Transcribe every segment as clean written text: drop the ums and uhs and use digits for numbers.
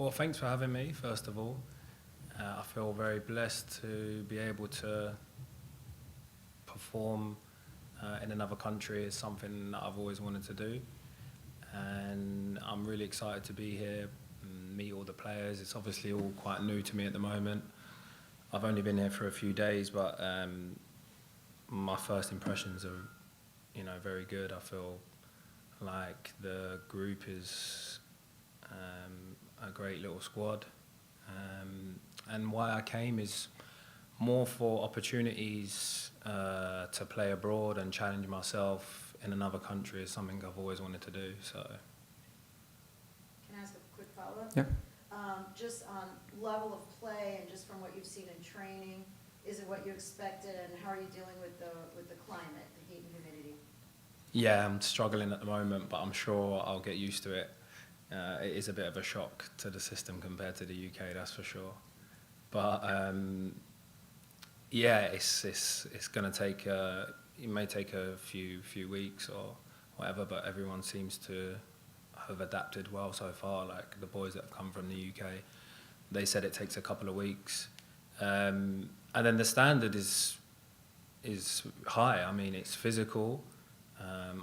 Well, thanks for having me, first of all. I feel very blessed to be able to perform in another country. Is something that I've always wanted to do. And I'm really excited to be here and meet all the players. It's obviously all quite new to me at the moment. I've only been here for a few days, but my first impressions are, very good. I feel like the group is a great little squad. And why I came is more for opportunities to play abroad and challenge myself in another country is something I've always wanted to do. So. Can I ask a quick follow-up? Yeah. Just on level of play and just from what you've seen in training, is it what you expected, and how are you dealing with the climate, the heat and humidity? Yeah, I'm struggling at the moment, but I'm sure I'll get used to it. It is a bit of a shock to the system compared to the UK, that's for sure. But yeah, it's going to take. It may take a few weeks or whatever, but everyone seems to have adapted well so far. Like the boys that have come from the UK, they said it takes a couple of weeks, and then the standard is high. I mean, it's physical.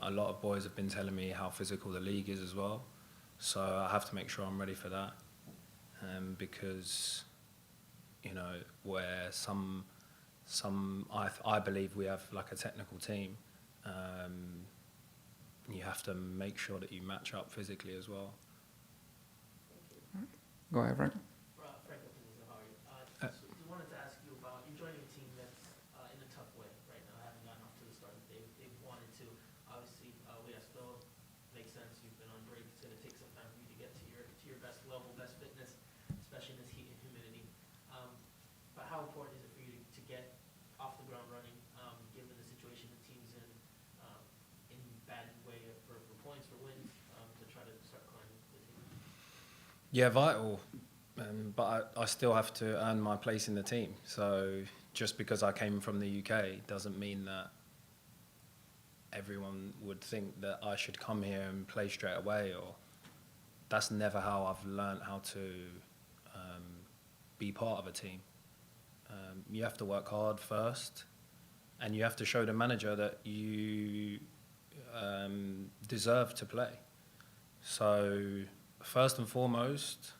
A lot of boys have been telling me how physical the league is as well, so I have to make sure I'm ready for that, because where some I believe we have like a technical team. You have to make sure that you match up physically as well. Go ahead, Frank. Frank, how are you? Just wanted to ask you about you joining a team that's in a tough way right now, having gotten off to the start that they've wanted to. Obviously, we have still makes sense. You've been on break. It's going to take some time for you to get to your best level, best fitness, especially in this heat and humidity. But how important is it for you to get off the ground running, given the situation the team's in bad way for points, for wins, to try to start climbing the team? Yeah, vital. But I still have to earn my place in the team. So just because I came from the UK doesn't mean that everyone would think that I should come here and play straight away. Or that's never how I've learned how to be part of a team. You have to work hard first, and you have to show the manager that you deserve to play. So first and foremost,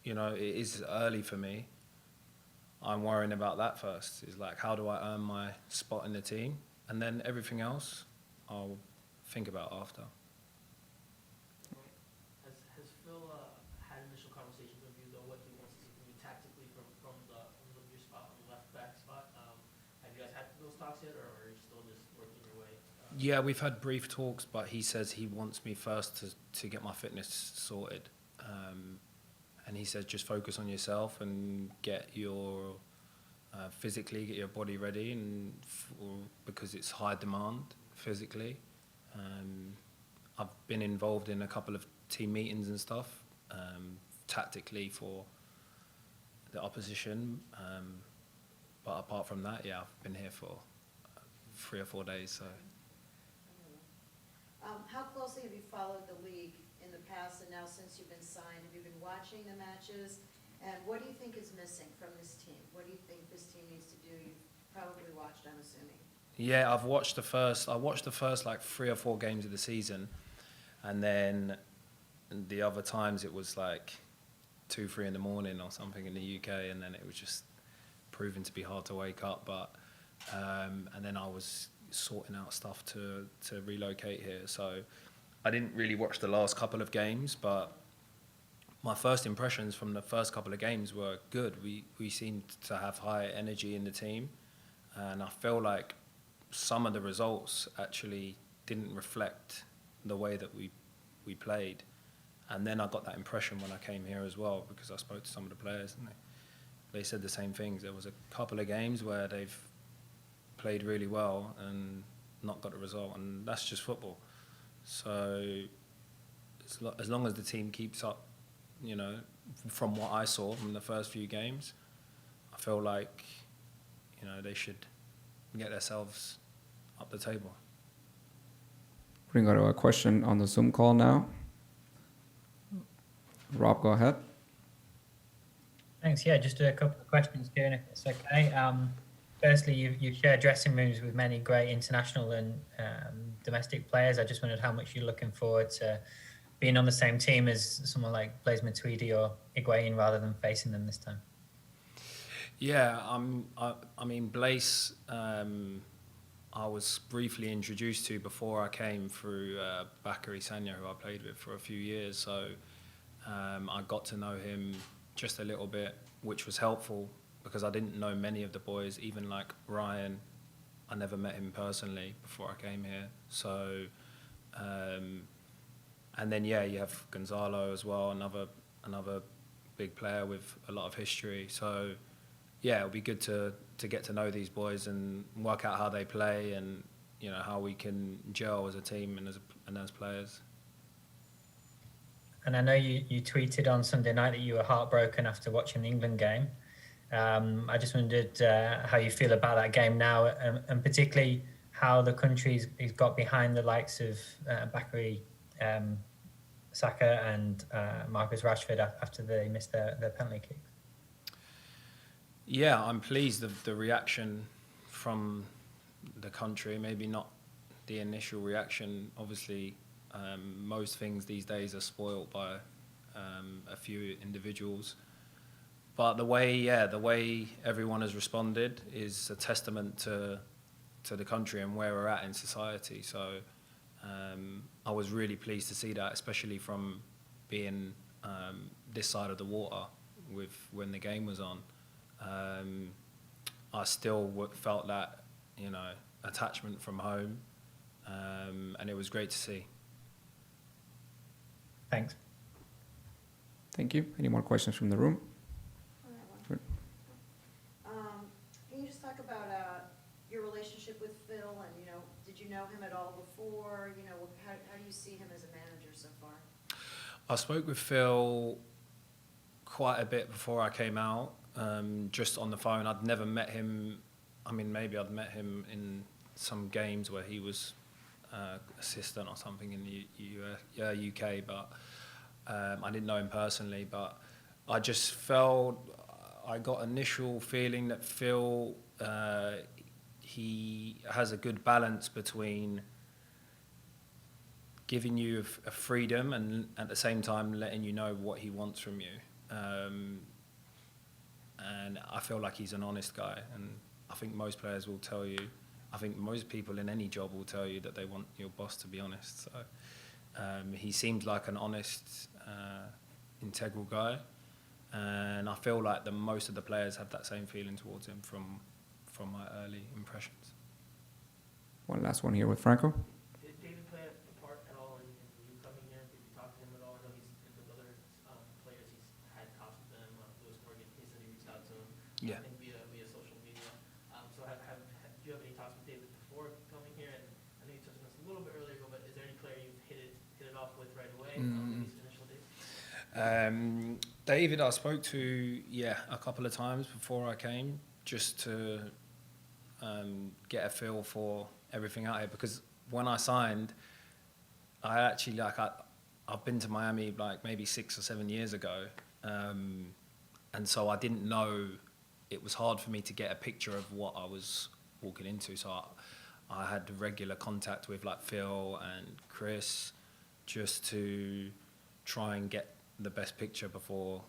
it is early for me. I'm worrying about that first. It's like, how do I earn my spot in the team? And then everything else I'll think about after. Has Phil had initial conversations with you, though, what he wants to see from you tactically from your spot, on the left back spot? Have you guys had those talks yet, or are you still just working your way? Yeah, we've had brief talks, but he says he wants me first to get my fitness sorted. And he says just focus on yourself and get your physically, get your body ready, and because it's high demand physically. I've been involved in a couple of team meetings and stuff, tactically for the opposition. But apart from that, yeah, I've been here for 3 or 4 days. So. How closely have you followed the league in the past and now since you've been signed? Have you been watching the matches? And what do you think is missing from this team? What do you think this team needs to do? You've probably watched, I'm assuming. Yeah, I watched the first like 3 or 4 games of the season, and then the other times it was like 2, 3 in the morning or something in the UK, and then it was just proving to be hard to wake up. But and then I was sorting out stuff to relocate here, so I didn't really watch the last couple of games, but my first impressions from the first couple of games were good. We seemed to have high energy in the team, and I feel like some of the results actually didn't reflect the way that we played. And then I got that impression when I came here as well, because I spoke to some of the players, and they said the same things. There was a couple of games where they've played really well and not got a result, and that's just football. So as long as the team keeps up, from what I saw from the first few games, I feel like, they should get themselves up the table. We're going to go to a question on the Zoom call now. Rob, go ahead. Thanks. Yeah, just a couple of questions, Kieran, if it's okay. Firstly, you've shared dressing rooms with many great international and domestic players. I just wondered how much you're looking forward to being on the same team as someone like Blaise Matuidi or Higuain rather than facing them this time. Yeah, I mean, Blaise, I was briefly introduced to before I came through Bakary Sagna, who I played with for a few years. So I got to know him just a little bit, which was helpful because I didn't know many of the boys, even like Ryan. I never met him personally before I came here. So, and then yeah, you have Gonzalo as well, another big player with a lot of history. So yeah, it'll be good to get to know these boys and work out how they play and how we can gel as a team and as players. And I know you tweeted on Sunday night that you were heartbroken after watching the England game. I just wondered how you feel about that game now, and particularly how the country's got behind the likes of Bakary Saka and Marcus Rashford after they missed their penalty kicks. Yeah, I'm pleased of the reaction from the country. Maybe not the initial reaction. Obviously, most things these days are spoilt by a few individuals. But the way everyone has responded is a testament to the country and where we're at in society. So I was really pleased to see that, especially from being this side of the water when the game was on. I still felt that attachment from home, and it was great to see. Thanks. Thank you. Any more questions from the room? All right, can you just talk about your relationship with Phil and, did you know him at all before? How do you see him as a manager so far? I spoke with Phil quite a bit before I came out, just on the phone. I'd never met him. I mean, maybe I'd met him in some games where he was assistant or something in the UK, but I didn't know him personally. But I just I got initial feeling that Phil, he has a good balance between giving you a freedom and at the same time letting you know what he wants from you. And I feel like he's an honest guy, and I think most players will tell you, I think most people in any job will tell you that they want your boss to be honest. So he seems like an honest, integral guy, and I feel like most of the players have that same feeling towards him from my early impressions. One last one here with Franco. Did David play a part at all in you coming here? Did you talk to him at all? I know he's with other players. He's had talks with them. Lewis Morgan, he said he reached out to him. Yeah. I think via social media. So do you have any talks with David before coming here? And I know you touched on this a little bit earlier ago, but is there any player you've hit it off with right away in these initial days? David, I spoke to a couple of times before I came, just to get a feel for everything out here, because when I signed, I actually I've been to Miami like maybe 6 or 7 years ago, and so I didn't know. It was hard for me to get a picture of what I was walking into. So I had regular contact with like Phil and Chris, just to try and get the best picture before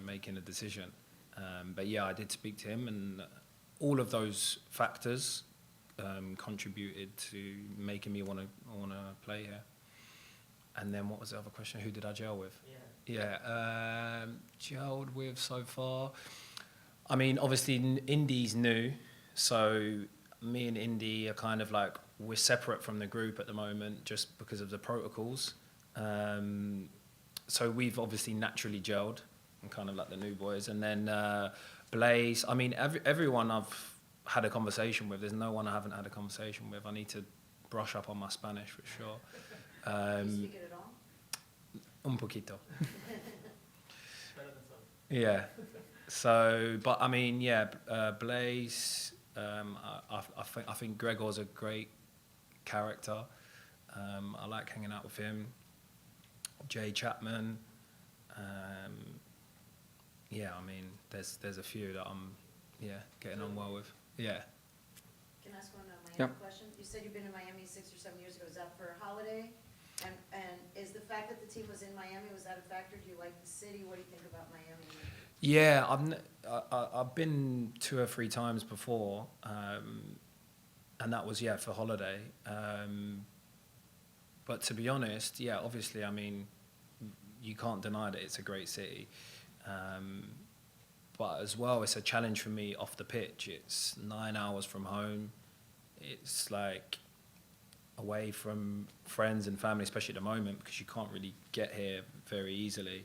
making a decision. But yeah, I did speak to him, and all of those factors contributed to making me want to play here. And then what was the other question? Who did I gel with? Yeah, gelled with so far. I mean, obviously Indy's new, so me and Indy are kind of like, we're separate from the group at the moment just because of the protocols. So we've obviously naturally gelled, and kind of like the new boys. And then Blaise, I mean, everyone I've had a conversation with, there's no one I haven't had a conversation with. I need to brush up on my Spanish for sure. Do you speak it at all? Un poquito. Better than some. Yeah. So, but I mean, yeah, Blaise, I think Gregor's a great character. I like hanging out with him. Jay Chapman. yeah, I mean, there's a few that I'm, getting on well with. Yeah. Can I ask one Miami Yep. question? You said you've been in Miami 6 or 7 years ago. Is that for a holiday? And is the fact that the team was in Miami, was that a factor? Do you like the city? What do you think about Miami? Yeah, I've been 2 or 3 times before, and that was for holiday. But to be honest, obviously, I mean, you can't deny that it's a great city. But as well, it's a challenge for me off the pitch. It's 9 hours from home. It's like away from friends and family, especially at the moment, because you can't really get here very easily.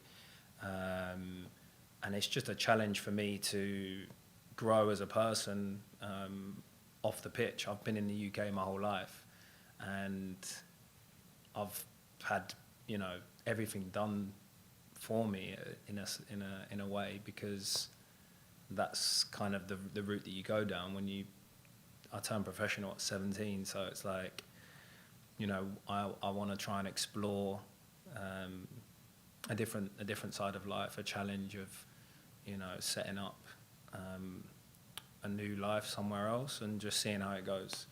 And it's just a challenge for me to grow as a person off the pitch. I've been in the UK my whole life, and I've had, everything done for me in a way, because that's kind of the route that you go down when I turned professional at 17, so it's like, I want to try and explore a different side of life, a challenge of, setting up a new life somewhere else and just seeing how it goes.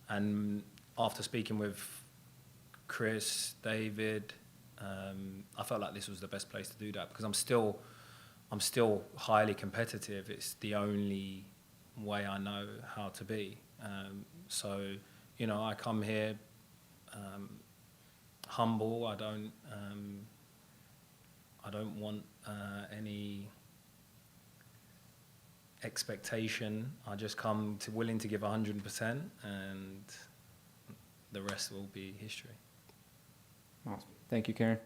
And after speaking with Chris, David, I felt like this was the best place to do that, because I'm still highly competitive. It's the only way I know how to be. So, I come here humble. I don't want any expectation. I just come willing to give 100%, and the rest will be history. Awesome. Thank you, Kieran.